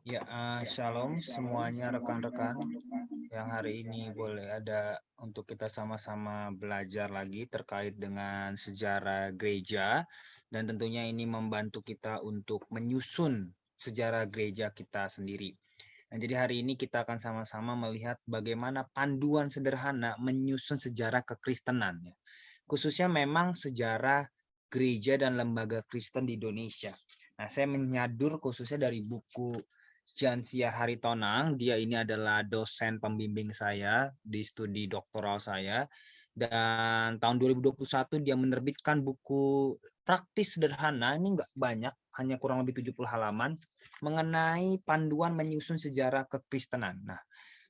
Ya, shalom semuanya rekan-rekan yang hari ini boleh ada untuk kita sama-sama belajar lagi terkait dengan sejarah gereja dan tentunya ini membantu kita untuk menyusun sejarah gereja kita sendiri. Nah, jadi hari ini kita akan sama-sama melihat bagaimana panduan sederhana menyusun sejarah kekristenan, ya. Khususnya memang sejarah gereja dan lembaga Kristen di Indonesia. Nah, saya menyadur khususnya dari buku Jansia Haritonang. Dia ini adalah dosen pembimbing saya di studi doktoral saya. Dan tahun 2021 dia menerbitkan buku praktis sederhana, ini enggak banyak, hanya kurang lebih 70 halaman, mengenai panduan menyusun sejarah kekristenan. Nah,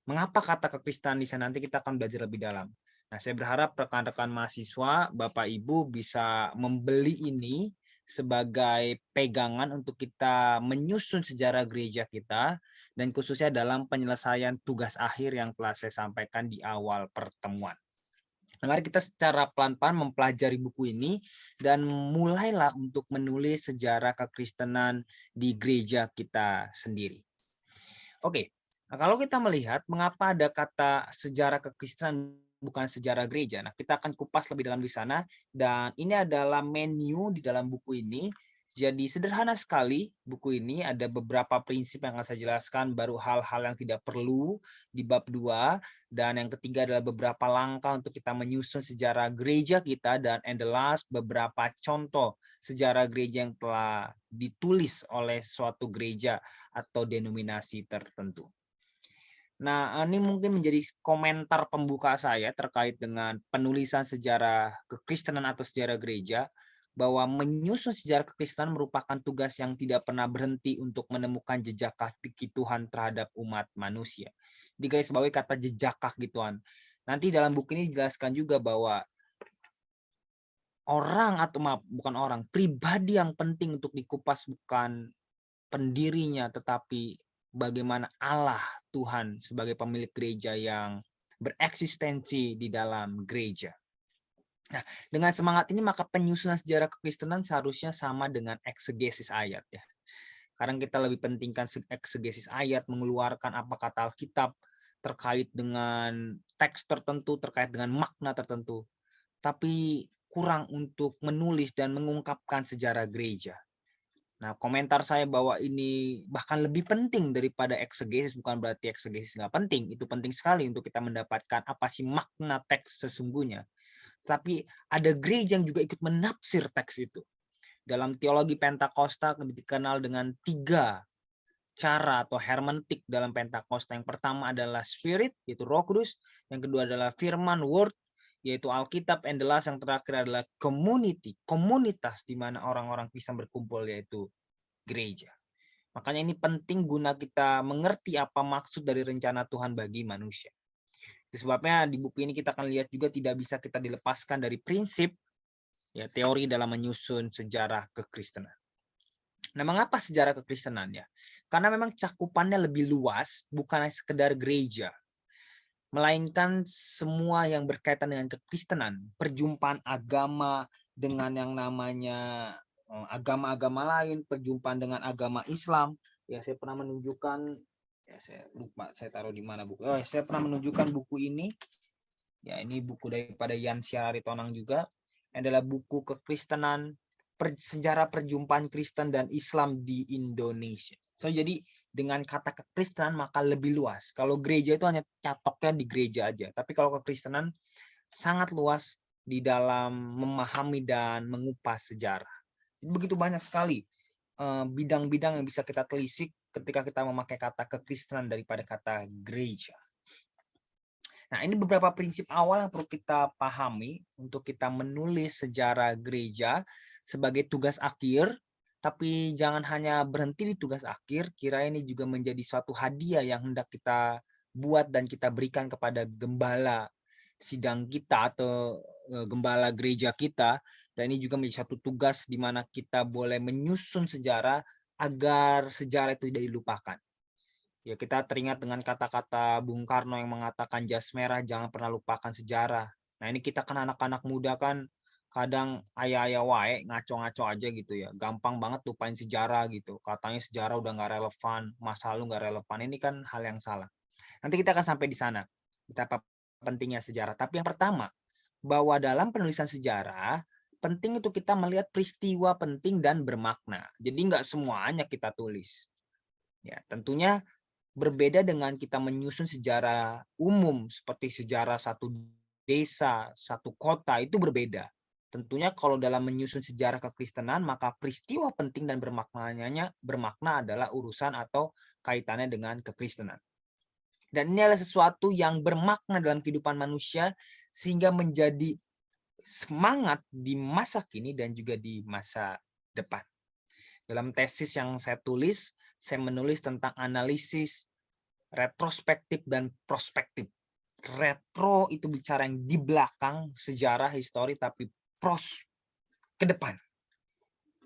mengapa kata kekristenan di sana? Nanti kita akan belajar lebih dalam. Nah, saya berharap rekan-rekan mahasiswa, Bapak Ibu bisa membeli ini sebagai pegangan untuk kita menyusun sejarah gereja kita dan khususnya dalam penyelesaian tugas akhir yang telah saya sampaikan di awal pertemuan. Nah, mari kita secara pelan-pelan mempelajari buku ini dan mulailah untuk menulis sejarah kekristenan di gereja kita sendiri. Oke, nah kalau kita melihat mengapa ada kata sejarah kekristenan bukan sejarah gereja. Nah, kita akan kupas lebih dalam di sana dan ini adalah menu di dalam buku ini. Jadi sederhana sekali buku ini, ada beberapa prinsip yang akan saya jelaskan, baru hal-hal yang tidak perlu di bab 2 dan yang ketiga adalah beberapa langkah untuk kita menyusun sejarah gereja kita, dan and the last beberapa contoh sejarah gereja yang telah ditulis oleh suatu gereja atau denominasi tertentu. Nah, ini mungkin menjadi komentar pembuka saya terkait dengan penulisan sejarah kekristenan atau sejarah gereja, bahwa menyusun sejarah kekristenan merupakan tugas yang tidak pernah berhenti untuk menemukan jejak kaki Tuhan terhadap umat manusia. Di garis bawahi kata jejak kaki Tuhan. Nanti dalam buku ini dijelaskan juga bahwa orang atau maaf, bukan orang, pribadi yang penting untuk dikupas bukan pendirinya, tetapi bagaimana Allah Tuhan sebagai pemilik gereja yang bereksistensi di dalam gereja. Nah, dengan semangat ini maka penyusunan sejarah kekristenan seharusnya sama dengan eksegesis ayat, ya. Sekarang kita lebih pentingkan eksegesis ayat, mengeluarkan apa kata Alkitab terkait dengan teks tertentu, terkait dengan makna tertentu. Tapi kurang untuk menulis dan mengungkapkan sejarah gereja. Nah, komentar saya bahwa ini bahkan lebih penting daripada eksegesis, bukan berarti eksegesis nggak penting. Itu penting sekali untuk kita mendapatkan apa sih makna teks sesungguhnya. Tapi ada gereja yang juga ikut menafsir teks itu. Dalam teologi Pentakosta dikenal dengan 3 cara atau hermeneutik dalam Pentakosta. Yang pertama adalah Spirit, yaitu Roh Kudus. Yang kedua adalah Firman, Word, yaitu Alkitab. And the last, yang terakhir adalah community, komunitas di mana orang-orang Kristen berkumpul, yaitu gereja. Makanya ini penting guna kita mengerti apa maksud dari rencana Tuhan bagi manusia. Itu sebabnya di buku ini kita akan lihat juga tidak bisa kita dilepaskan dari prinsip, ya, teori dalam menyusun sejarah kekristenan. Nah, mengapa sejarah kekristenan, ya? Karena memang cakupannya lebih luas, bukan hanya sekedar gereja, melainkan semua yang berkaitan dengan kekristenan, perjumpaan agama dengan yang namanya agama-agama lain, perjumpaan dengan agama Islam. Ya, saya pernah menunjukkan, ya saya lupa saya taruh di mana buku. Oh, saya pernah menunjukkan buku ini. Ya, ini buku daripada Jansia Haritonang juga. Adalah buku kekristenan, sejarah perjumpaan Kristen dan Islam di Indonesia. So, jadi dengan kata kekristenan maka lebih luas. Kalau gereja itu hanya catoknya di gereja aja. Tapi kalau kekristenan sangat luas di dalam memahami dan mengupas sejarah. Begitu banyak sekali bidang-bidang yang bisa kita telisik ketika kita memakai kata kekristenan daripada kata gereja. Nah, ini beberapa prinsip awal yang perlu kita pahami untuk kita menulis sejarah gereja sebagai tugas akhir, tapi jangan hanya berhenti di tugas akhir, kira ini juga menjadi suatu hadiah yang hendak kita buat dan kita berikan kepada gembala sidang kita atau gembala gereja kita, dan ini juga menjadi satu tugas di mana kita boleh menyusun sejarah agar sejarah itu tidak dilupakan. Ya, kita teringat dengan kata-kata Bung Karno yang mengatakan jas merah, jangan pernah lupakan sejarah. Nah, ini kita kan anak-anak muda kan kadang ayah-ayah wae ngaco-ngaco aja gitu ya. Gampang banget lupain sejarah gitu. Katanya sejarah udah nggak relevan, masa lalu nggak relevan. Ini kan hal yang salah. Nanti kita akan sampai di sana. Betapa pentingnya sejarah. Tapi yang pertama, bahwa dalam penulisan sejarah penting itu kita melihat peristiwa penting dan bermakna. Jadi nggak semuanya kita tulis. Ya, tentunya berbeda dengan kita menyusun sejarah umum seperti sejarah satu desa, satu kota, itu berbeda. Tentunya kalau dalam menyusun sejarah kekristenan, maka peristiwa penting dan bermakna adalah urusan atau kaitannya dengan kekristenan. Dan ini adalah sesuatu yang bermakna dalam kehidupan manusia sehingga menjadi semangat di masa kini dan juga di masa depan. Dalam tesis yang saya tulis, saya menulis tentang analisis retrospektif dan prospektif. Retro itu bicara yang di belakang sejarah histori, tapi pros ke depan.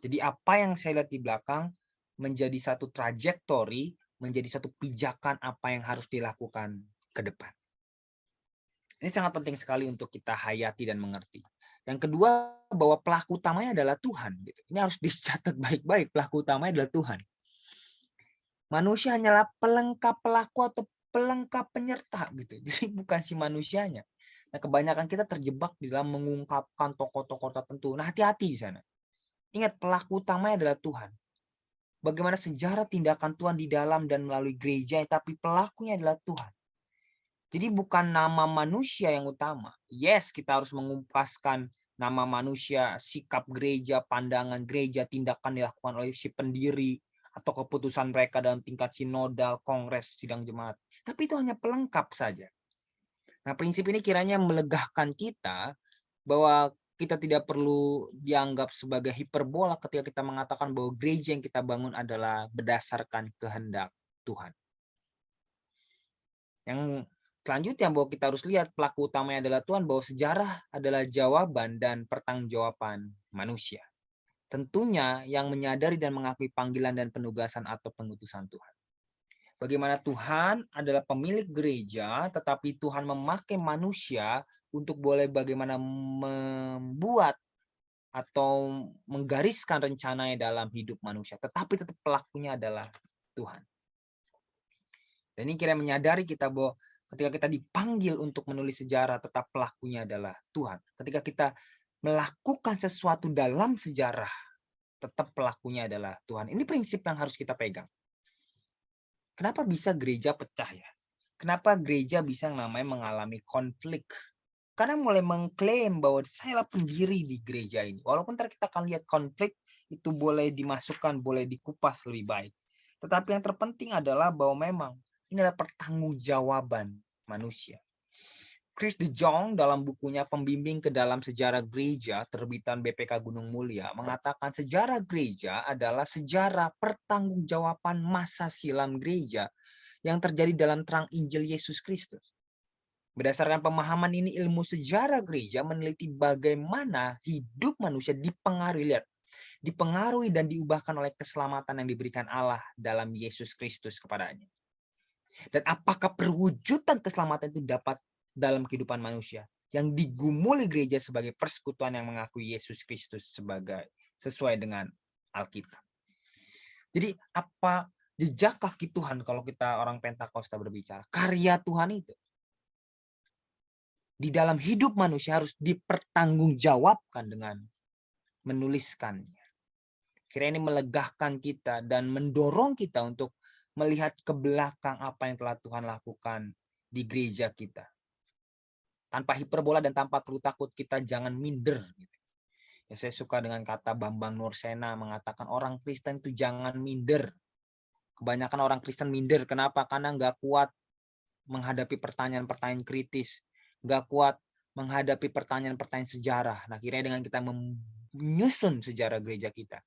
Jadi apa yang saya lihat di belakang menjadi satu trajektori, menjadi satu pijakan apa yang harus dilakukan ke depan. Ini sangat penting sekali untuk kita hayati dan mengerti. Yang kedua, bahwa pelaku utamanya adalah Tuhan. Ini harus dicatat baik-baik, pelaku utamanya adalah Tuhan. Manusia hanyalah pelengkap pelaku atau pelengkap penyerta gitu. Jadi bukan si manusianya. Nah, kebanyakan kita terjebak di dalam mengungkapkan tokoh-tokoh tertentu. Nah, hati-hati di sana. Ingat, pelaku utamanya adalah Tuhan. Bagaimana sejarah tindakan Tuhan di dalam dan melalui gereja, tapi pelakunya adalah Tuhan. Jadi bukan nama manusia yang utama. Yes, kita harus mengumpaskan nama manusia, sikap gereja, pandangan gereja, tindakan dilakukan oleh si pendiri, atau keputusan mereka dalam tingkat sinodal, kongres, sidang jemaat. Tapi itu hanya pelengkap saja. Nah, prinsip ini kiranya melegakan kita bahwa kita tidak perlu dianggap sebagai hiperbola ketika kita mengatakan bahwa gereja yang kita bangun adalah berdasarkan kehendak Tuhan. Yang selanjutnya bahwa kita harus lihat pelaku utamanya adalah Tuhan, bahwa sejarah adalah jawaban dan pertanggungjawaban manusia. Tentunya yang menyadari dan mengakui panggilan dan penugasan atau pengutusan Tuhan. Bagaimana Tuhan adalah pemilik gereja, tetapi Tuhan memakai manusia untuk boleh bagaimana membuat atau menggariskan rencananya dalam hidup manusia. Tetapi tetap pelakunya adalah Tuhan. Dan ini kira menyadari kita bahwa ketika kita dipanggil untuk menulis sejarah, tetap pelakunya adalah Tuhan. Ketika kita melakukan sesuatu dalam sejarah, tetap pelakunya adalah Tuhan. Ini prinsip yang harus kita pegang. Kenapa bisa gereja pecah ya? Kenapa gereja bisa yang namanya mengalami konflik? Karena mulai mengklaim bahwa saya pendiri di gereja ini. Walaupun ntar kita akan lihat konflik itu boleh dimasukkan, boleh dikupas lebih baik. Tetapi yang terpenting adalah bahwa memang ini adalah pertanggungjawaban manusia. Chris de Jong dalam bukunya Pembimbing ke dalam Sejarah Gereja terbitan BPK Gunung Mulia mengatakan sejarah gereja adalah sejarah pertanggungjawaban masa silam gereja yang terjadi dalam terang Injil Yesus Kristus. Berdasarkan pemahaman ini, ilmu sejarah gereja meneliti bagaimana hidup manusia dipengaruhi dan diubahkan oleh keselamatan yang diberikan Allah dalam Yesus Kristus kepadanya. Dan apakah perwujudan keselamatan itu dapat dalam kehidupan manusia yang digumuli gereja sebagai persekutuan yang mengakui Yesus Kristus sebagai sesuai dengan Alkitab. Jadi apa jejak kaki Tuhan kalau kita orang Pentakosta berbicara? Karya Tuhan itu di dalam hidup manusia harus dipertanggungjawabkan dengan menuliskannya. Kira ini melegakan kita dan mendorong kita untuk melihat ke belakang apa yang telah Tuhan lakukan di gereja kita. Tanpa hiperbola dan tanpa perlu takut, kita jangan minder. Ya, saya suka dengan kata Bambang Nursena mengatakan orang Kristen itu jangan minder. Kebanyakan orang Kristen minder. Kenapa? Karena nggak kuat menghadapi pertanyaan-pertanyaan kritis. Nggak kuat menghadapi pertanyaan-pertanyaan sejarah. Nah, kira-kira dengan kita menyusun sejarah gereja kita,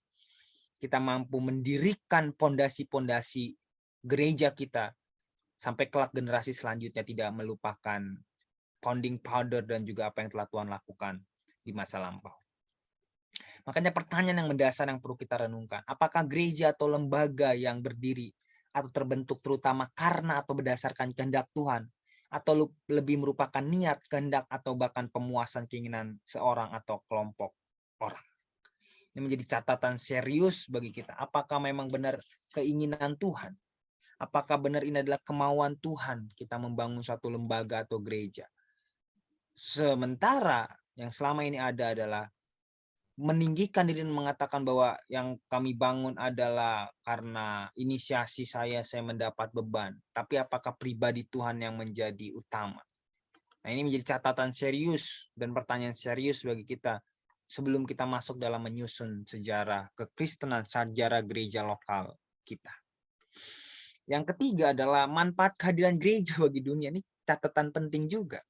kita mampu mendirikan pondasi-pondasi gereja kita sampai kelak generasi selanjutnya tidak melupakan founding father dan juga apa yang telah Tuhan lakukan di masa lampau. Makanya pertanyaan yang mendasar yang perlu kita renungkan, apakah gereja atau lembaga yang berdiri atau terbentuk terutama karena atau berdasarkan kehendak Tuhan atau lebih merupakan niat, kehendak, atau bahkan pemuasan keinginan seorang atau kelompok orang? Ini menjadi catatan serius bagi kita. Apakah memang benar keinginan Tuhan? Apakah benar ini adalah kemauan Tuhan kita membangun suatu lembaga atau gereja? Sementara yang selama ini ada adalah meninggikan diri dan mengatakan bahwa yang kami bangun adalah karena inisiasi saya mendapat beban. Tapi apakah pribadi Tuhan yang menjadi utama? Nah, ini menjadi catatan serius dan pertanyaan serius bagi kita sebelum kita masuk dalam menyusun sejarah kekristenan, sejarah gereja lokal kita. Yang ketiga adalah manfaat kehadiran gereja bagi dunia. Ini catatan penting juga.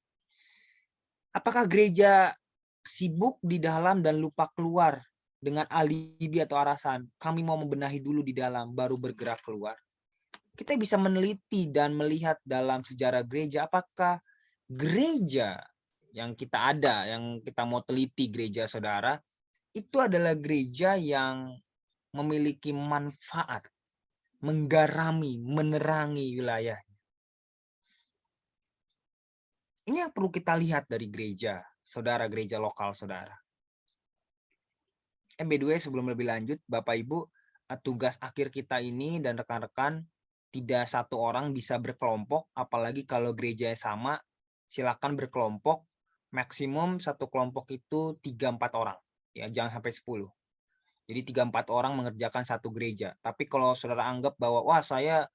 Apakah gereja sibuk di dalam dan lupa keluar dengan alibi atau alasan? Kami mau membenahi dulu di dalam, baru bergerak keluar. Kita bisa meneliti dan melihat dalam sejarah gereja, apakah gereja yang kita ada, yang kita mau teliti gereja saudara, itu adalah gereja yang memiliki manfaat, menggarami, menerangi wilayah. Ini yang perlu kita lihat dari gereja, saudara, gereja lokal saudara. By the way, sebelum lebih lanjut, Bapak Ibu, tugas akhir kita ini dan rekan-rekan, tidak satu orang bisa berkelompok, apalagi kalau gerejanya sama, silakan berkelompok. Maksimum satu kelompok itu 3-4 orang, ya jangan sampai 10. Jadi 3-4 orang mengerjakan satu gereja. Tapi kalau saudara anggap bahwa wah saya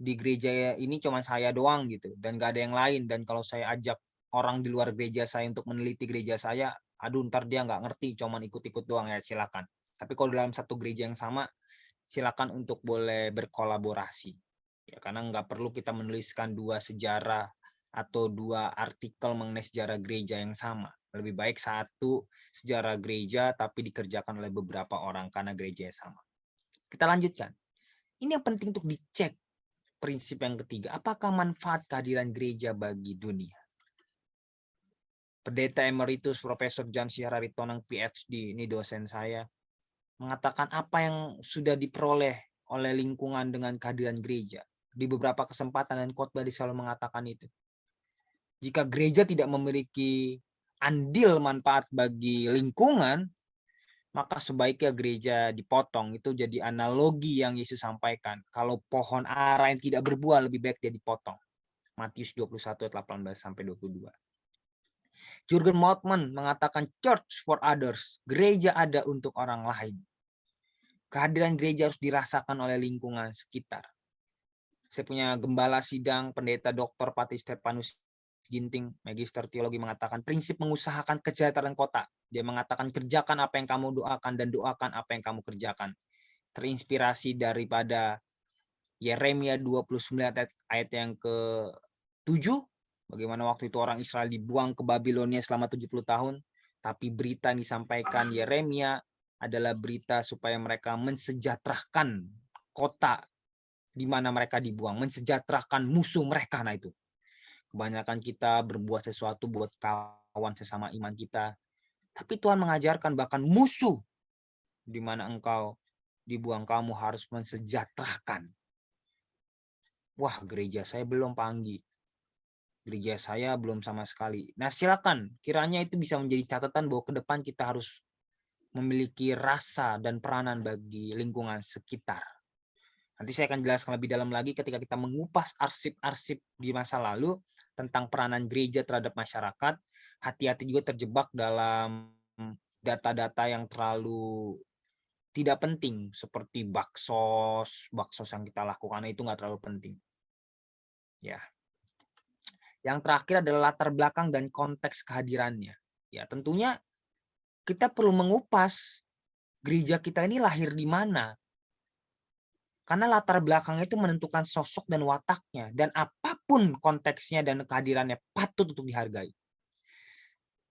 di gereja ini cuma saya doang gitu dan gak ada yang lain, dan kalau saya ajak orang di luar gereja saya untuk meneliti gereja saya, aduh ntar dia nggak ngerti, cuma ikut-ikut doang, ya silakan. Tapi kalau dalam satu gereja yang sama, silakan untuk boleh berkolaborasi ya, karena nggak perlu kita menuliskan 2 sejarah atau 2 artikel mengenai sejarah gereja yang sama. Lebih baik satu sejarah gereja tapi dikerjakan oleh beberapa orang karena gereja yang sama. Kita lanjutkan. Ini yang penting untuk dicek. Prinsip yang ketiga, apakah manfaat kehadiran gereja bagi dunia? Pendeta Emeritus Profesor John C. Hararitonang PhD, ini dosen saya, mengatakan apa yang sudah diperoleh oleh lingkungan dengan kehadiran gereja. Di beberapa kesempatan dan khotbah dia selalu mengatakan itu. Jika gereja tidak memiliki andil manfaat bagi lingkungan, maka sebaiknya gereja dipotong. Itu jadi analogi yang Yesus sampaikan. Kalau pohon ara yang tidak berbuah, lebih baik dia dipotong. Matius 21 ayat 18 sampai 22. Jurgen Moltmann mengatakan church for others, gereja ada untuk orang lain. Kehadiran gereja harus dirasakan oleh lingkungan sekitar. Saya punya gembala sidang, pendeta Dr. Pati Stefanus Ginting, Magister Teologi, mengatakan prinsip mengusahakan kesejahteraan kota. Dia mengatakan kerjakan apa yang kamu doakan dan doakan apa yang kamu kerjakan. Terinspirasi daripada Yeremia 29 ayat yang ke-7. Bagaimana waktu itu orang Israel dibuang ke Babilonia selama 70 tahun. Tapi berita yang disampaikan Yeremia adalah berita supaya mereka mensejahterakan kota di mana mereka dibuang, mensejahterakan musuh mereka. Nah itu. Kebanyakan kita berbuat sesuatu buat kawan sesama iman kita. Tapi Tuhan mengajarkan bahkan musuh di mana engkau dibuang, kamu harus mensejahterakan. Wah, gereja saya belum panggil. Gereja saya belum sama sekali. Nah, silakan. Kiranya itu bisa menjadi catatan bahwa ke depan kita harus memiliki rasa dan peranan bagi lingkungan sekitar. Nanti saya akan jelaskan lebih dalam lagi ketika kita mengupas arsip-arsip di masa lalu tentang peranan gereja terhadap masyarakat. Hati-hati juga terjebak dalam data-data yang terlalu tidak penting seperti baksos yang kita lakukan itu nggak terlalu penting. Ya. Yang terakhir adalah latar belakang dan konteks kehadirannya. Ya, tentunya kita perlu mengupas gereja kita ini lahir di mana. Karena latar belakangnya itu menentukan sosok dan wataknya. Dan apapun konteksnya dan kehadirannya patut untuk dihargai.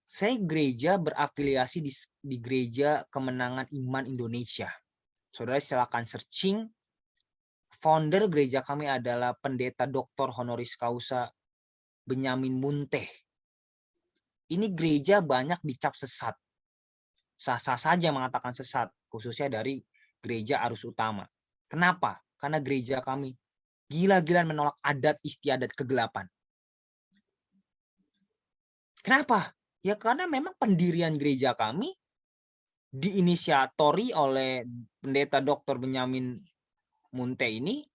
Saya gereja berafiliasi di Gereja Kemenangan Iman Indonesia. Saudara silakan searching. Founder gereja kami adalah Pendeta Dr. Honoris Causa Benyamin Munteh. Ini gereja banyak dicap sesat. Sah-sah saja mengatakan sesat, khususnya dari gereja arus utama. Kenapa? Karena gereja kami gila-gilaan menolak adat istiadat kegelapan. Kenapa? Ya karena memang pendirian gereja kami diinisiatori oleh Pendeta Dr. Benyamin Munte ini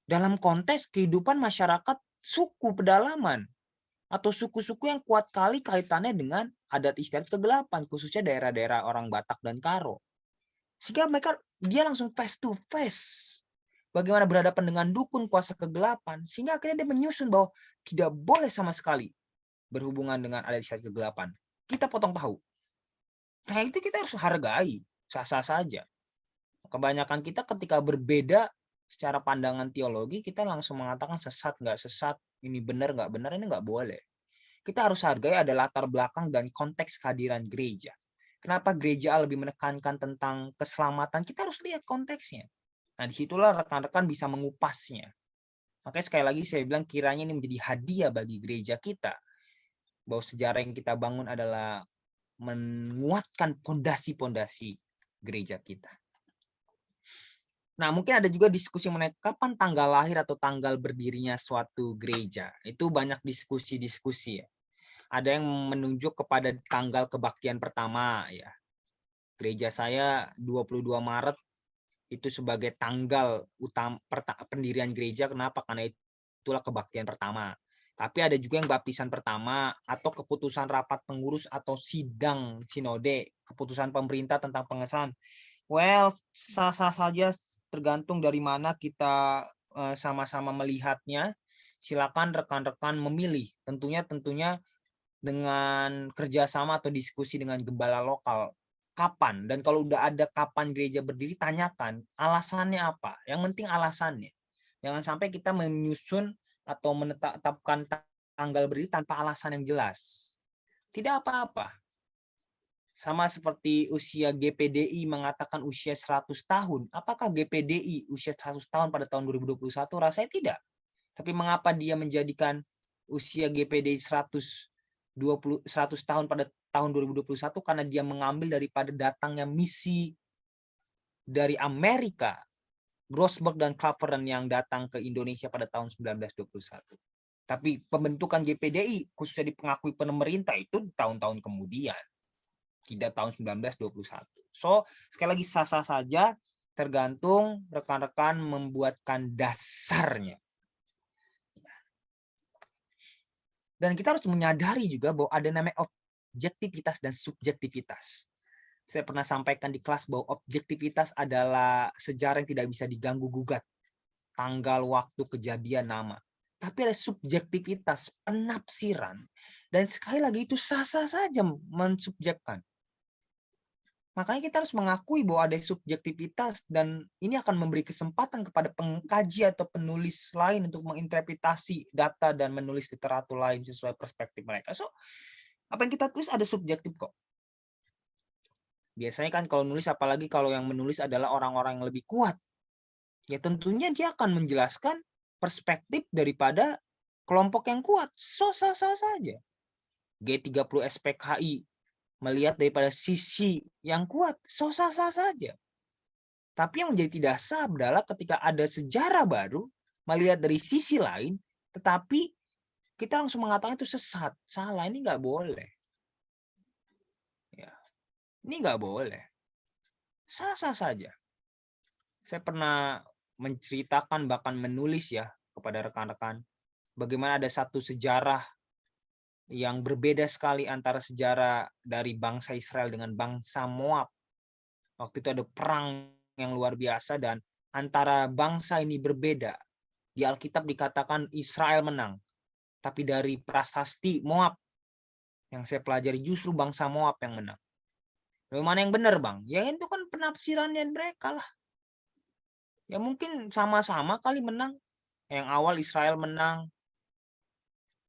dalam konteks kehidupan masyarakat suku pedalaman atau suku-suku yang kuat kali kaitannya dengan adat istiadat kegelapan, khususnya daerah-daerah orang Batak dan Karo. Sehingga dia langsung face to face bagaimana berhadapan dengan dukun kuasa kegelapan, sehingga akhirnya dia menyusun bahwa tidak boleh sama sekali berhubungan dengan adat istiadat kegelapan. Kita potong tahu. Nah itu kita harus hargai, sah-sah saja. Kebanyakan kita ketika berbeda secara pandangan teologi, kita langsung mengatakan sesat, nggak sesat, ini benar, nggak benar, ini nggak boleh. Kita harus hargai ada latar belakang dan konteks kehadiran gereja. Kenapa gereja lebih menekankan tentang keselamatan? Kita harus lihat konteksnya. Nah, disitulah rekan-rekan bisa mengupasnya. Makanya sekali lagi saya bilang kiranya ini menjadi hadiah bagi gereja kita. Bahwa sejarah yang kita bangun adalah menguatkan pondasi-pondasi gereja kita. Nah, mungkin ada juga diskusi mengenai kapan tanggal lahir atau tanggal berdirinya suatu gereja. Itu banyak diskusi-diskusi ya. Ada yang menunjuk kepada tanggal kebaktian pertama ya. Gereja saya 22 Maret itu sebagai tanggal utama pendirian gereja. Kenapa? Karena itulah kebaktian pertama. Tapi ada juga yang baptisan pertama atau keputusan rapat pengurus atau sidang sinode, keputusan pemerintah tentang pengesahan. Well, sah-sah saja tergantung dari mana kita sama-sama melihatnya. Silakan rekan-rekan memilih. Tentunya dengan kerjasama atau diskusi dengan gembala lokal. Kapan? Dan kalau udah ada kapan gereja berdiri, tanyakan alasannya apa. Yang penting alasannya. Jangan sampai kita menyusun atau menetapkan tanggal berdiri tanpa alasan yang jelas. Tidak apa-apa. Sama seperti usia GPDI mengatakan usia 100 tahun. Apakah GPDI usia 100 tahun pada tahun 2021? Rasanya tidak. Tapi mengapa dia menjadikan usia GPDI 100 tahun pada tahun 2021? Karena dia mengambil daripada datangnya misi dari Amerika, Grossberg dan Claveren yang datang ke Indonesia pada tahun 1921. Tapi pembentukan GPDI khususnya dipengakui pemerintah itu tahun-tahun kemudian. Tidak tahun 1921. So, sekali lagi sah-sah saja, tergantung rekan-rekan membuatkan dasarnya. Dan kita harus menyadari juga bahwa ada namanya objektivitas dan subjektivitas. Saya pernah sampaikan di kelas bahwa objektivitas adalah sejarah yang tidak bisa diganggu-gugat. Tanggal, waktu, kejadian, nama. Tapi ada subjektivitas, penafsiran. Dan sekali lagi itu sah-sah saja mensubjekkan. Makanya kita harus mengakui bahwa ada subjektivitas dan ini akan memberi kesempatan kepada pengkaji atau penulis lain untuk menginterpretasi data dan menulis literatur lain sesuai perspektif mereka. So, apa yang kita tulis ada subjektif kok. Biasanya kan kalau nulis, apalagi kalau yang menulis adalah orang-orang yang lebih kuat, ya tentunya dia akan menjelaskan perspektif daripada kelompok yang kuat. So, sah-sah saja. G30 SPKI melihat daripada sisi yang kuat, sah-sah saja. Tapi yang menjadi tidak sah adalah ketika ada sejarah baru, melihat dari sisi lain, tetapi kita langsung mengatakan itu sesat, salah, ini nggak boleh. Ya, ini nggak boleh. Sah-sah saja. Saya pernah menceritakan, bahkan menulis ya kepada rekan-rekan, bagaimana ada satu sejarah yang berbeda sekali antara sejarah dari bangsa Israel dengan bangsa Moab. Waktu itu ada perang yang luar biasa dan antara bangsa ini berbeda. Di Alkitab dikatakan Israel menang. Tapi dari prasasti Moab yang saya pelajari justru bangsa Moab yang menang. Bagaimana yang benar, Bang? Ya itu kan penafsirannya mereka lah. Ya mungkin sama-sama kali menang. Yang awal Israel menang.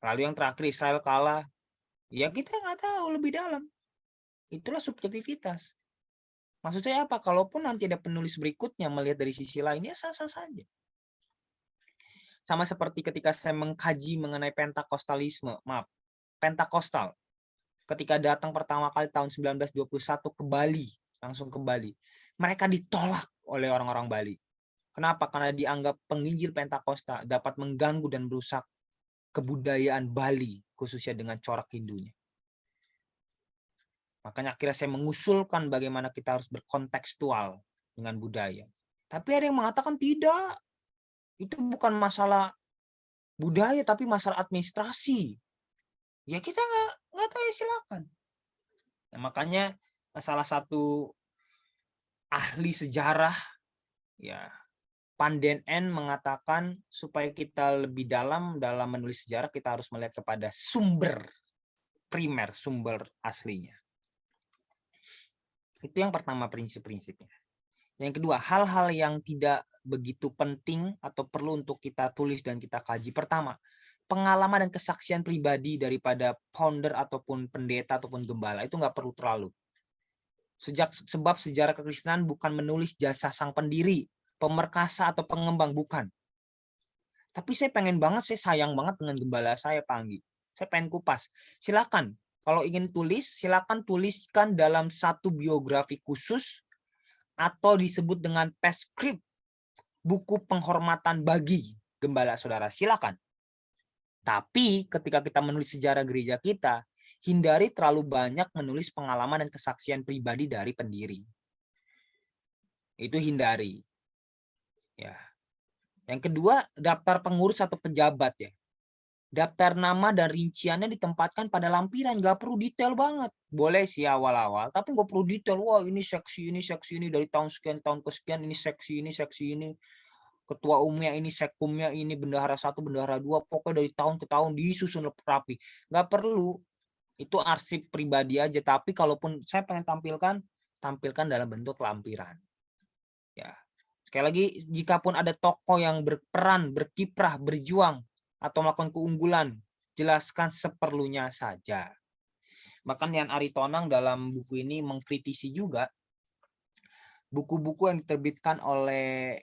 Lalu yang terakhir Israel kalah. Ya kita nggak tahu lebih dalam. Itulah subjektivitas. Maksud saya apa? Kalaupun nanti ada penulis berikutnya melihat dari sisi lain, ya sah-sah saja. Sama seperti ketika saya mengkaji mengenai Pentakostalisme, Pentakostal. Ketika datang pertama kali tahun 1921 ke Bali, langsung ke Bali. Mereka ditolak oleh orang-orang Bali. Kenapa? Karena dianggap penginjil Pentakosta dapat mengganggu dan merusak kebudayaan Bali, khususnya dengan corak Hindunya. Makanya akhirnya saya mengusulkan bagaimana kita harus berkontekstual dengan budaya. Tapi ada yang mengatakan tidak, itu bukan masalah budaya tapi masalah administrasi. Ya kita nggak tahu, ya silakan. Nah, makanya salah satu ahli sejarah ya Panden N mengatakan supaya kita lebih dalam menulis sejarah kita harus melihat kepada sumber primer, sumber aslinya. Itu yang pertama prinsip-prinsipnya. Yang kedua, hal-hal yang tidak begitu penting atau perlu untuk kita tulis dan kita kaji. Pertama, pengalaman dan kesaksian pribadi daripada founder ataupun pendeta ataupun gembala itu nggak perlu terlalu. Sebab sejarah kekristenan bukan menulis jasa sang pendiri, pemerkasa atau pengembang, bukan. Tapi saya pengen banget, saya sayang banget dengan gembala saya, Pak Anggi. Saya pengen kupas. Silakan, kalau ingin tulis, silakan tuliskan dalam satu biografi khusus atau disebut dengan peskrip, buku penghormatan bagi gembala saudara. Silakan. Tapi ketika kita menulis sejarah gereja kita, hindari terlalu banyak menulis pengalaman dan kesaksian pribadi dari pendiri. Itu hindari. Ya. Yang kedua, daftar pengurus atau pejabat ya. Daftar nama dan rinciannya ditempatkan pada lampiran, nggak perlu detail banget. Boleh sih awal-awal, tapi nggak perlu detail. Wah ini seksi ini dari tahun sekian tahun ke sekian, ini seksi ini. Ketua umumnya ini, sekumnya ini, bendahara 1, bendahara 2, pokoknya dari tahun ke tahun disusun rapi. Nggak perlu. Itu arsip pribadi aja. Tapi kalaupun saya pengen tampilkan dalam bentuk lampiran. Ya. Sekali lagi, jikapun ada tokoh yang berperan, berkiprah, berjuang, atau melakukan keunggulan, jelaskan seperlunya saja. Bahkan Yan Aritonang dalam buku ini mengkritisi juga buku-buku yang diterbitkan oleh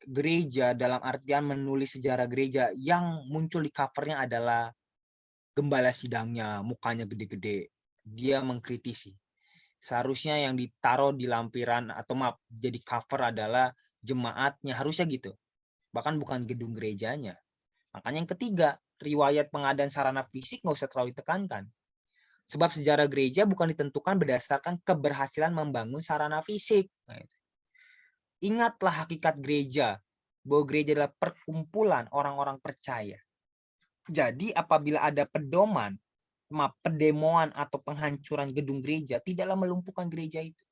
gereja dalam artian menulis sejarah gereja yang muncul di covernya adalah gembala sidangnya, mukanya gede-gede. Dia mengkritisi. Seharusnya yang ditaruh di lampiran atau maaf jadi cover adalah jemaatnya, harusnya gitu. Bahkan bukan gedung gerejanya. Makanya yang ketiga, riwayat pengadaan sarana fisik nggak usah terlalu ditekankan. Sebab sejarah gereja bukan ditentukan berdasarkan keberhasilan membangun sarana fisik. Nah, ingatlah hakikat gereja, bahwa gereja adalah perkumpulan orang-orang percaya. Jadi apabila ada pedemoan atau penghancuran gedung gereja, tidaklah melumpuhkan gereja itu.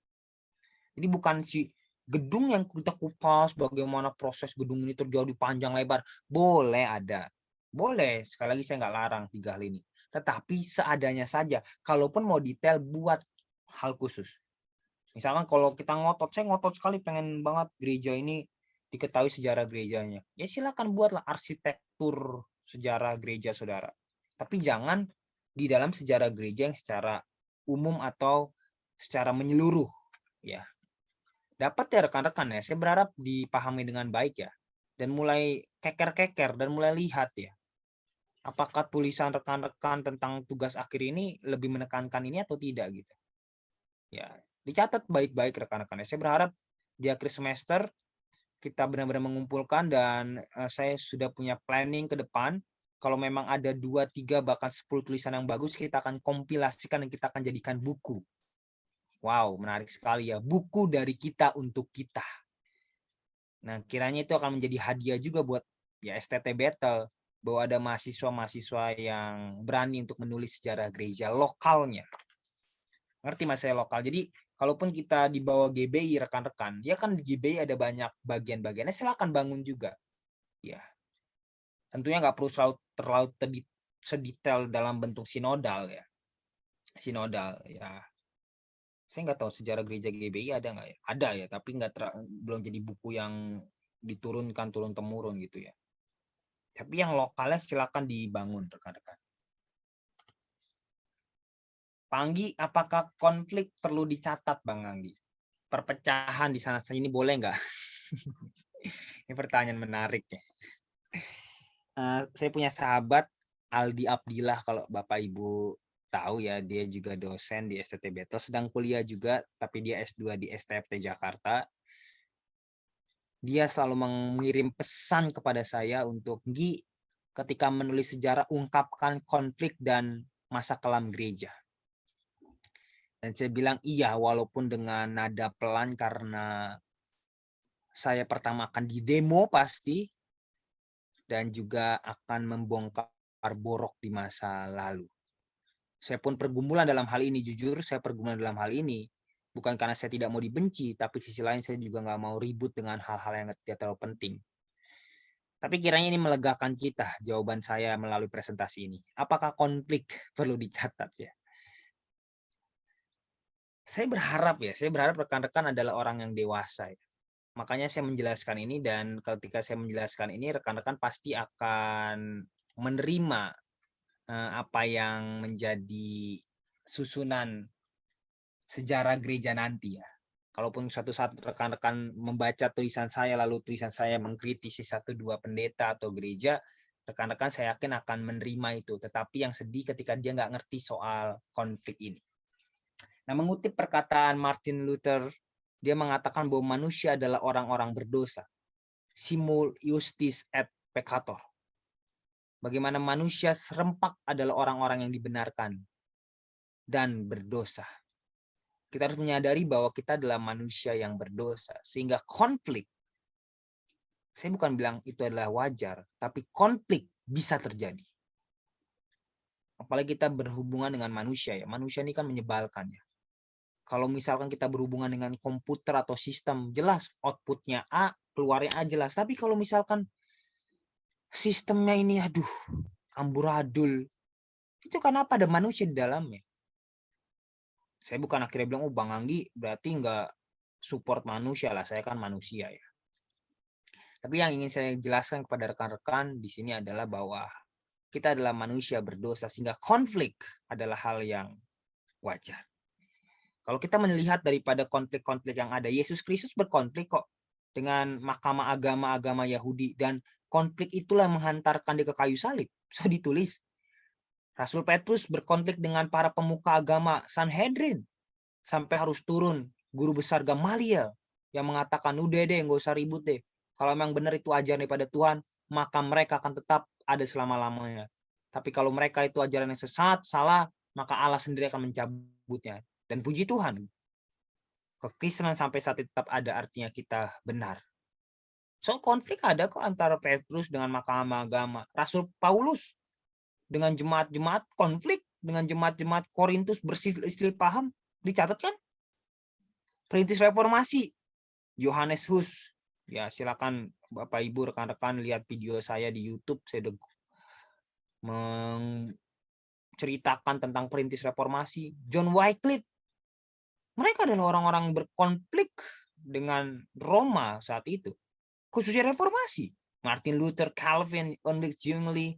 Jadi bukan si gedung yang kita kupas bagaimana proses gedung ini terjadi panjang lebar. Boleh ada. Boleh, sekali lagi saya nggak larang 3 hal ini. Tetapi seadanya saja. Kalaupun mau detail, buat hal khusus. Misalkan kalau kita saya ngotot sekali pengen banget gereja ini diketahui sejarah gerejanya. Ya silakan buatlah arsitektur sejarah gereja saudara. Tapi jangan di dalam sejarah gereja yang secara umum atau secara menyeluruh. Ya. Dapat ya rekan-rekan ya, saya berharap dipahami dengan baik ya. Dan mulai keker-keker dan mulai lihat ya. Apakah tulisan rekan-rekan tentang tugas akhir ini lebih menekankan ini atau tidak gitu. Ya, dicatat baik-baik rekan-rekan. Saya berharap di akhir semester kita benar-benar mengumpulkan dan saya sudah punya planning ke depan. Kalau memang ada 2, 3, bahkan 10 tulisan yang bagus, kita akan kompilasikan dan kita akan jadikan buku. Wow, menarik sekali ya. Buku dari kita untuk kita. Nah, kiranya itu akan menjadi hadiah juga buat ya STT Battle, bahwa ada mahasiswa-mahasiswa yang berani untuk menulis sejarah gereja lokalnya. Ngerti mas saya lokal. Jadi kalaupun kita di bawah GBI rekan-rekan, ya kan di GBI ada banyak bagian-bagiannya, silakan bangun juga. Ya. Tentunya nggak perlu terlalu sedetail dalam bentuk sinodal ya. Sinodal ya. Saya nggak tahu sejarah gereja GBI ada nggak ya? Ada ya, tapi belum jadi buku yang diturunkan turun-temurun gitu ya. Tapi yang lokalnya silakan dibangun rekan-rekan. Panggi, apakah konflik perlu dicatat Bang Anggi? Perpecahan di sana sini boleh nggak? Ini pertanyaan menarik ya. Saya punya sahabat Aldi Abdillah, kalau Bapak Ibu tahu ya, dia juga dosen di STT Battle, sedang kuliah juga, tapi dia S2 di STFT Jakarta. Dia selalu mengirim pesan kepada saya untuk, Gi, ketika menulis sejarah, ungkapkan konflik dan masa kelam gereja. Dan saya bilang iya, walaupun dengan nada pelan karena saya pertama akan didemo pasti, dan juga akan membongkar borok di masa lalu. Saya pun pergumulan dalam hal ini, jujur saya pergumulan dalam hal ini. Bukan karena saya tidak mau dibenci, tapi sisi lain saya juga nggak mau ribut dengan hal-hal yang tidak terlalu penting. Tapi kiranya ini melegakan kita, jawaban saya melalui presentasi ini. Apakah konflik perlu dicatat ya? Saya berharap rekan-rekan adalah orang yang dewasa ya. Makanya saya menjelaskan ini, dan ketika saya menjelaskan ini, rekan-rekan pasti akan menerima apa yang menjadi susunan sejarah gereja nanti ya. Kalaupun suatu saat rekan-rekan membaca tulisan saya, lalu tulisan saya mengkritisi 1-2 pendeta atau gereja, rekan-rekan saya yakin akan menerima itu. Tetapi yang sedih ketika dia nggak ngerti soal konflik ini. Nah, mengutip perkataan Martin Luther, dia mengatakan bahwa manusia adalah orang-orang berdosa. Simul justis et peccator. Bagaimana manusia serempak adalah orang-orang yang dibenarkan dan berdosa. Kita harus menyadari bahwa kita adalah manusia yang berdosa. Sehingga konflik, saya bukan bilang itu adalah wajar, tapi konflik bisa terjadi. Apalagi kita berhubungan dengan manusia ya. Manusia ini kan menyebalkan ya. Kalau misalkan kita berhubungan dengan komputer atau sistem, jelas outputnya A, keluarnya A jelas. Tapi kalau misalkan sistemnya ini amburadul, itu kenapa ada manusia di dalamnya? Saya bukan akhirnya bilang, Bang Anggi berarti nggak support manusia lah, saya kan manusia ya. Tapi yang ingin saya jelaskan kepada rekan-rekan di sini adalah bahwa kita adalah manusia berdosa, sehingga konflik adalah hal yang wajar. Kalau kita melihat daripada konflik-konflik yang ada, Yesus Kristus berkonflik kok dengan mahkamah agama-agama Yahudi, dan konflik itulah yang menghantarkan dia ke kayu salib. So ditulis. Rasul Petrus berkonflik dengan para pemuka agama Sanhedrin, sampai harus turun guru besar Gamaliel yang mengatakan, udah deh, nggak usah ribut deh. Kalau memang benar itu ajaran daripada Tuhan, maka mereka akan tetap ada selama-lamanya. Tapi kalau mereka itu ajaran yang sesat, salah, maka Allah sendiri akan mencabutnya. Dan puji Tuhan, kekristenan sampai saat itu tetap ada, artinya kita benar. So konflik ada kok antara Petrus dengan mahkamah agama. Rasul Paulus dengan jemaat-jemaat konflik, dengan jemaat-jemaat Korintus berselisih paham, dicatat kan? Perintis reformasi, Yohanes Hus. Ya silakan Bapak Ibu rekan-rekan lihat video saya di YouTube, saya udah menceritakan tentang perintis reformasi. John Wycliffe. Mereka adalah orang-orang berkonflik dengan Roma saat itu, khususnya reformasi. Martin Luther, Calvin, Ulrich Zwingli,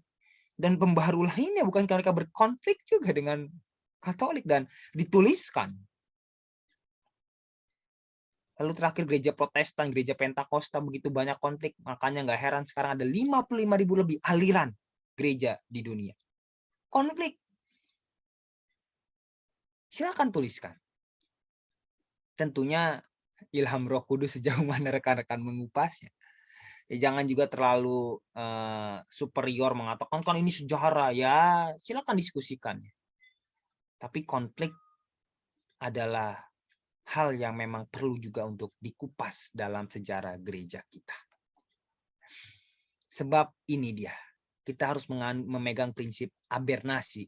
dan pembaharu lainnya, bukan mereka berkonflik juga dengan Katolik dan dituliskan. Lalu terakhir gereja Protestan, gereja Pentakosta, begitu banyak konflik, makanya nggak heran sekarang ada 55.000 lebih aliran gereja di dunia. Konflik. Silakan tuliskan. Tentunya ilham Roh Kudus sejauh mana rekan-rekan mengupasnya. Ya, jangan juga terlalu superior mengatakan kan ini sejarah, ya silakan diskusikan. Tapi konflik adalah hal yang memang perlu juga untuk dikupas dalam sejarah gereja kita. Sebab ini dia, kita harus memegang prinsip abernasi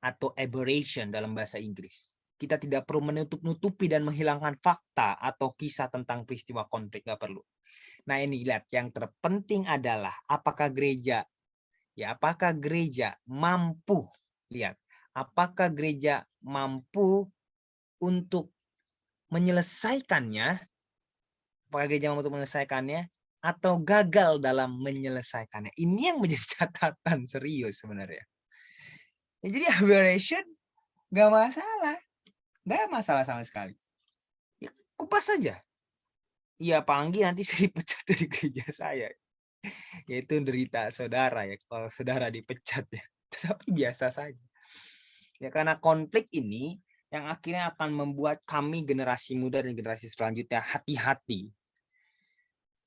atau aberration dalam bahasa Inggris. Kita tidak perlu menutup-nutupi dan menghilangkan fakta atau kisah tentang peristiwa konflik, nggak perlu. Nah ini lihat, yang terpenting adalah apakah gereja mampu, lihat, apakah gereja mampu untuk menyelesaikannya, atau gagal dalam menyelesaikannya. Ini yang menjadi catatan serius sebenarnya. Ya, jadi aberration nggak masalah sama sekali. Ya, kupas saja. Iya, Pak Anggi nanti saya dipecat dari gereja saya. Yaitu derita saudara ya, kalau saudara dipecat ya. Tapi biasa saja. Ya karena konflik ini yang akhirnya akan membuat kami generasi muda dan generasi selanjutnya hati-hati.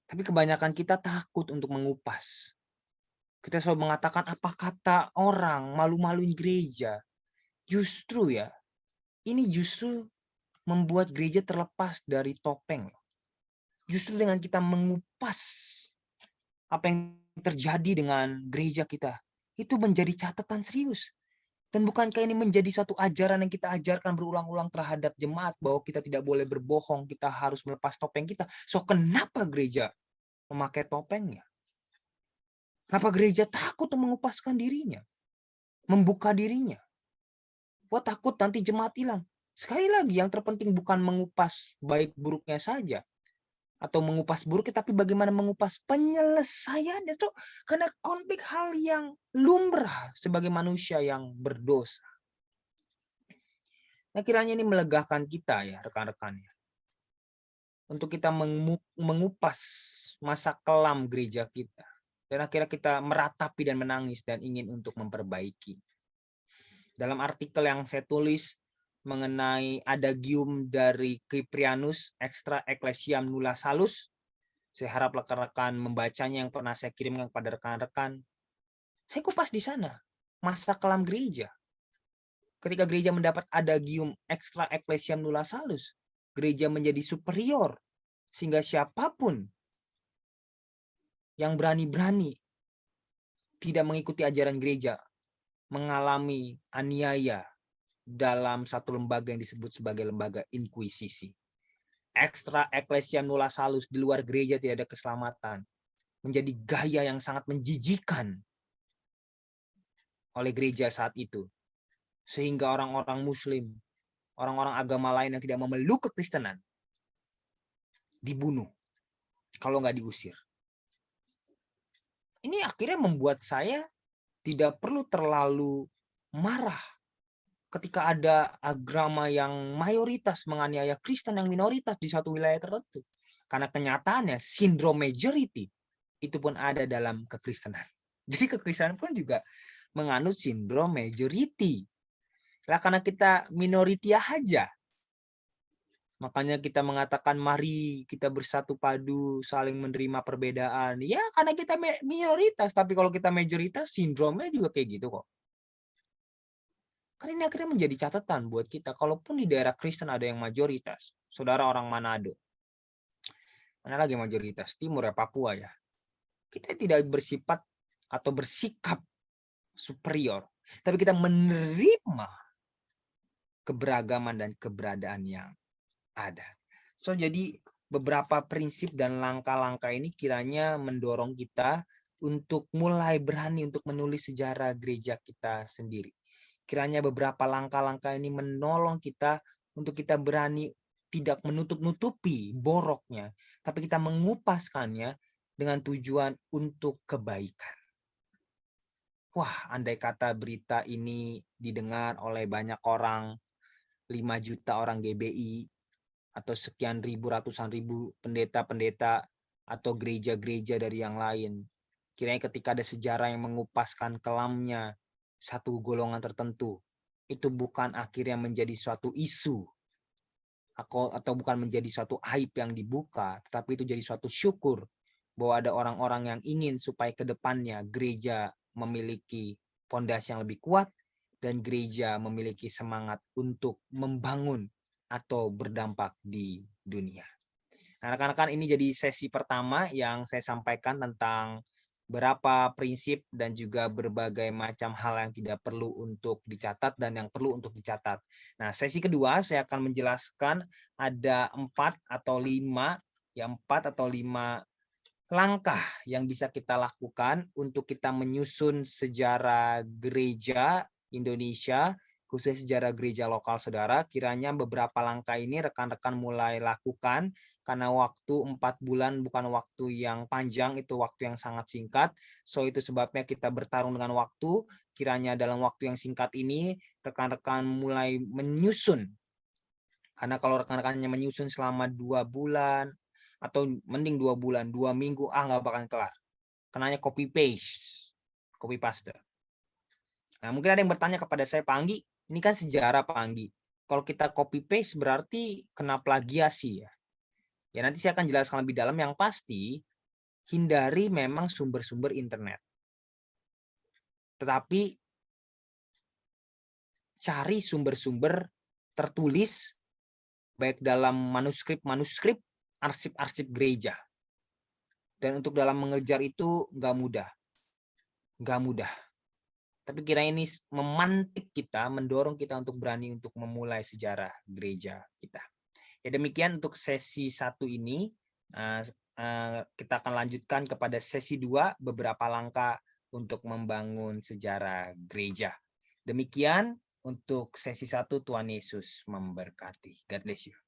Tapi kebanyakan kita takut untuk mengupas. Kita selalu mengatakan apa kata orang, malu-maluin gereja. Justru ya, ini justru membuat gereja terlepas dari topeng. Justru dengan kita mengupas apa yang terjadi dengan gereja kita, itu menjadi catatan serius. Dan bukankah ini menjadi satu ajaran yang kita ajarkan berulang-ulang terhadap jemaat bahwa kita tidak boleh berbohong, kita harus melepas topeng kita. So kenapa gereja memakai topengnya? Kenapa gereja takut untuk mengupaskan dirinya? Membuka dirinya? Wah, takut nanti jemaat hilang. Sekali lagi yang terpenting bukan mengupas baik buruknya saja, atau mengupas buruknya, tapi bagaimana mengupas penyelesaiannya. So, karena konflik hal yang lumrah sebagai manusia yang berdosa. Nah, kiranya ini melegakan kita ya rekan-rekannya. Untuk kita mengupas masa kelam gereja kita. Dan akhirnya kita meratapi dan menangis dan ingin untuk memperbaiki. Dalam artikel yang saya tulis mengenai adagium dari Cyprianus extra ecclesiam nulla salus, saya harap rekan-rekan membacanya yang pernah saya kirimkan kepada rekan-rekan. Saya kupas di sana masa kelam gereja. Ketika gereja mendapat adagium extra ecclesiam nulla salus, gereja menjadi superior sehingga siapapun yang berani-berani tidak mengikuti ajaran gereja mengalami aniaya dalam satu lembaga yang disebut sebagai lembaga inkuisisi. Extra ecclesiam nulla salus, di luar gereja tidak ada keselamatan, menjadi gaya yang sangat menjijikan oleh gereja saat itu. Sehingga orang-orang muslim, orang-orang agama lain yang tidak memeluk kekristenan, dibunuh kalau nggak diusir. Ini akhirnya membuat saya tidak perlu terlalu marah ketika ada agama yang mayoritas menganiaya Kristen yang minoritas di suatu wilayah tertentu. Karena kenyataannya sindrom majority itu pun ada dalam kekristenan. Jadi kekristenan pun juga menganut sindrom majority. Lah karena kita minority aja. Makanya kita mengatakan mari kita bersatu padu, saling menerima perbedaan. Ya karena kita minoritas, tapi kalau kita majoritas sindromnya juga kayak gitu kok. Karena ini akhirnya menjadi catatan buat kita. Kalaupun di daerah Kristen ada yang mayoritas, saudara orang Manado, mana lagi mayoritas? Timur ya, Papua ya. Kita tidak bersifat atau bersikap superior, tapi kita menerima keberagaman dan keberadaan yang ada. So jadi beberapa prinsip dan langkah-langkah ini kiranya mendorong kita untuk mulai berani untuk menulis sejarah gereja kita sendiri. Kiranya beberapa langkah-langkah ini menolong kita untuk kita berani tidak menutup-nutupi boroknya, tapi kita mengupaskannya dengan tujuan untuk kebaikan. Wah, andai kata berita ini didengar oleh banyak orang, 5 juta orang GBI, atau sekian ribu, ratusan ribu pendeta-pendeta atau gereja-gereja dari yang lain. Kiranya ketika ada sejarah yang mengupaskan kelamnya satu golongan tertentu, itu bukan akhirnya menjadi suatu isu atau bukan menjadi suatu aib yang dibuka, tetapi itu jadi suatu syukur bahwa ada orang-orang yang ingin supaya ke depannya gereja memiliki fondasi yang lebih kuat dan gereja memiliki semangat untuk membangun atau berdampak di dunia. Nah, rekan-rekan, ini jadi sesi pertama yang saya sampaikan tentang berapa prinsip dan juga berbagai macam hal yang tidak perlu untuk dicatat dan yang perlu untuk dicatat. Nah, sesi kedua saya akan menjelaskan ada 4 atau 5 langkah yang bisa kita lakukan untuk kita menyusun sejarah gereja Indonesia, khususnya sejarah gereja lokal saudara. Kiranya beberapa langkah ini rekan-rekan mulai lakukan, karena waktu 4 bulan bukan waktu yang panjang, itu waktu yang sangat singkat. So itu sebabnya kita bertarung dengan waktu. Kiranya dalam waktu yang singkat ini rekan-rekan mulai menyusun. Karena kalau rekan-rekannya menyusun selama 2 bulan, atau mending 2 bulan, 2 minggu, nggak bakalan kelar. Kenanya copy paste. Nah, mungkin ada yang bertanya kepada saya, Pak Anggi, ini kan sejarah Pak Anggi. Kalau kita copy paste berarti kena plagiasi ya. Ya nanti saya akan jelaskan lebih dalam. Yang pasti hindari memang sumber-sumber internet. tetapi cari sumber-sumber tertulis baik dalam manuskrip-manuskrip, arsip-arsip gereja. Dan untuk dalam mengejar itu nggak mudah. Nggak mudah. Tapi kira ini memantik kita, mendorong kita untuk berani untuk memulai sejarah gereja kita. Ya demikian untuk sesi 1 ini. Kita akan lanjutkan kepada sesi 2, beberapa langkah untuk membangun sejarah gereja. Demikian untuk sesi 1, Tuhan Yesus memberkati. God bless you.